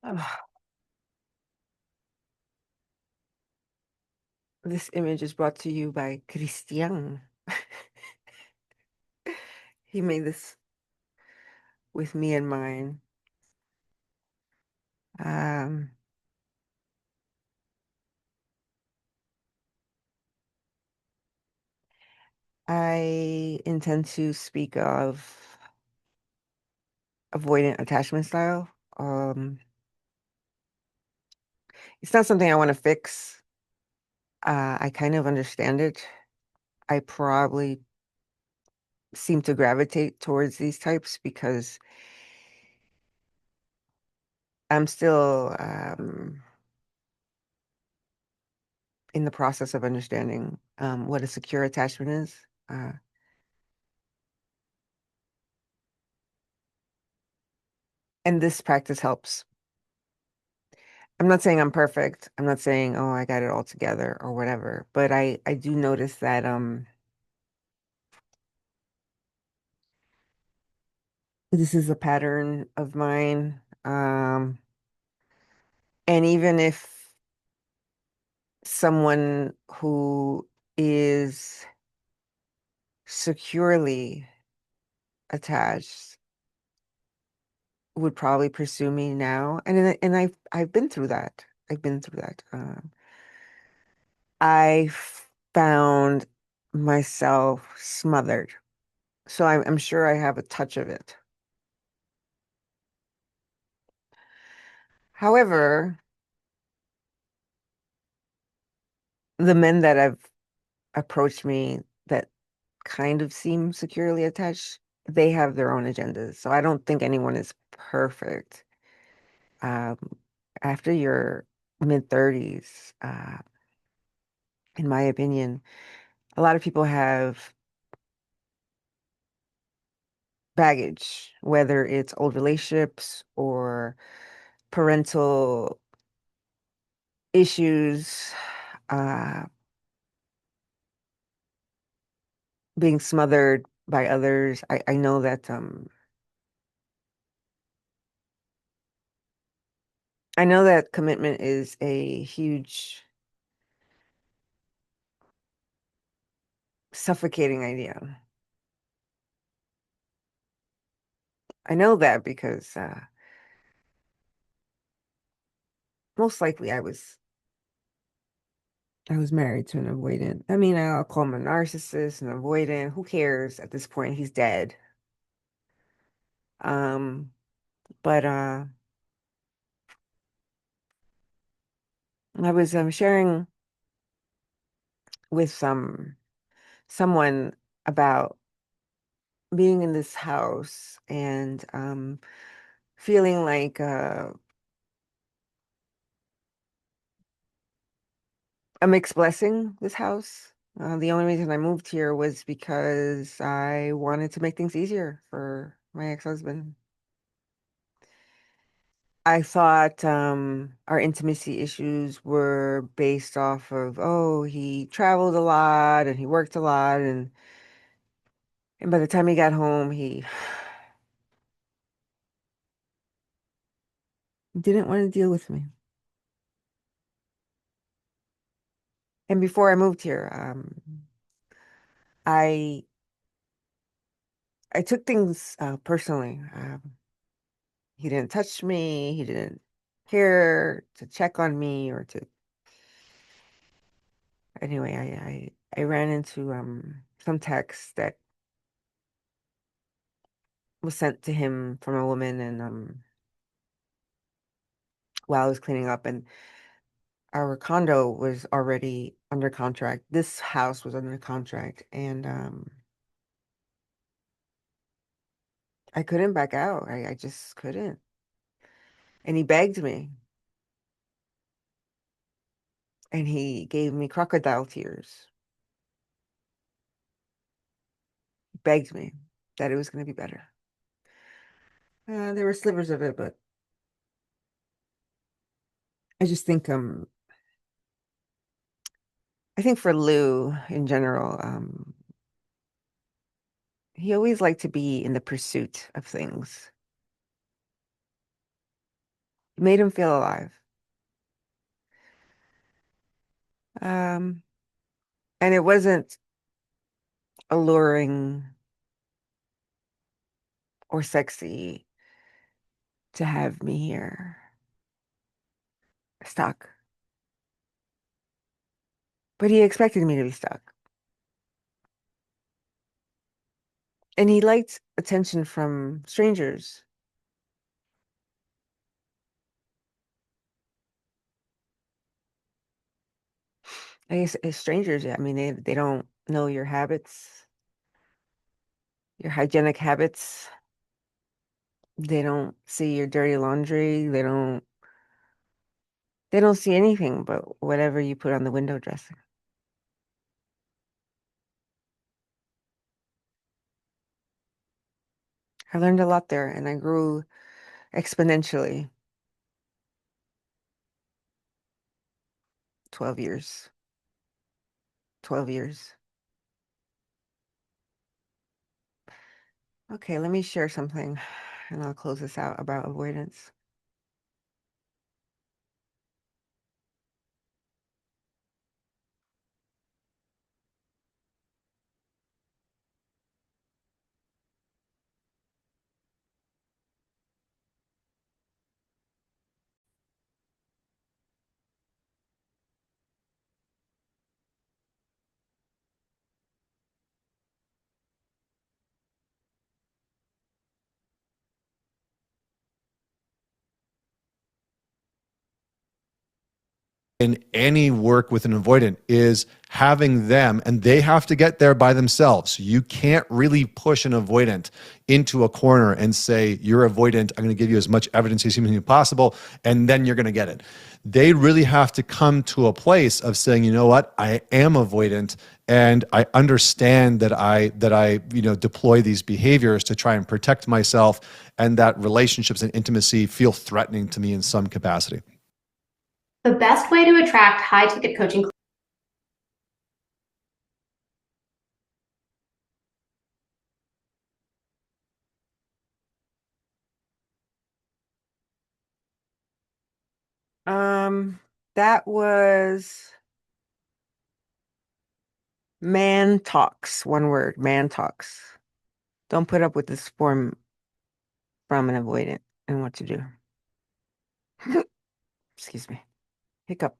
Ah, this image is brought to you by Christian. He made this with me in mind. Um, I intend to speak of avoidant attachment style. Um, it's not something I want to fix. I kind of understand it. I probably seem to gravitate towards these types because I'm still in the process of understanding what a secure attachment is. And this practice helps. I'm not saying I'm perfect. I'm not saying, oh, I got it all together or whatever, but I do notice that this is a pattern of mine. And even if someone who is securely attached would probably pursue me now, and I've been through that. I've been through that. I found myself smothered, so I'm sure I have a touch of it. However, the men that have approached me that kind of seem securely attached, they have their own agendas. So I don't think anyone is perfect. Um, After your mid 30s, in my opinion, a lot of people have baggage, whether it's old relationships or parental issues, uh, being smothered by others. I know that I know that commitment is a huge suffocating idea. I know that because most likely I was married to an avoidant. I mean, I'll call him a narcissist, an avoidant. Who cares at this point? He's dead. Um, but I was sharing with someone about being in this house and feeling like a mixed blessing, this house. The only reason I moved here was because I wanted to make things easier for my ex-husband. I thought our intimacy issues were based off of, oh, he traveled a lot and he worked a lot, and by the time he got home, he didn't want to deal with me. And before I moved here, I I took things personally. He didn't touch me. He didn't care to check on me or to. Anyway, I ran into some text that was sent to him from a woman, and while I was cleaning up, and our condo was already under contract. This house was under contract, and I couldn't back out. I just couldn't. And he begged me, and he gave me crocodile tears. He begged me that it was going to be better. There were slivers of it, but I just think I think for Lou in general, he always liked to be in the pursuit of things. Made him feel alive. Um, and it wasn't alluring or sexy to have me here stuck. But he expected me to be stuck. And he liked attention from strangers. I guess as strangers, yeah, I mean, they don't know your habits, your hygienic habits. They don't see your dirty laundry. They don't see anything but whatever you put on the window dressing. I learned a lot there and I grew exponentially. 12 years. 12 years. Okay, let me share something and I'll close this out about avoidance. In any work with an avoidant is having them, and they have to get there by themselves. You can't really push an avoidant into a corner and say, you're avoidant, I'm going to give you as much evidence as humanly possible, and then you're going to get it. They really have to come to a place of saying, you know what, I am avoidant, and I understand that I deploy these behaviors to try and protect myself, and that relationships and intimacy feel threatening to me in some capacity. The best way to attract high ticket coaching. Um, that was man talks, one word, man talks. Don't put up with this form from an avoidant and what to do. Excuse me. Hiccup.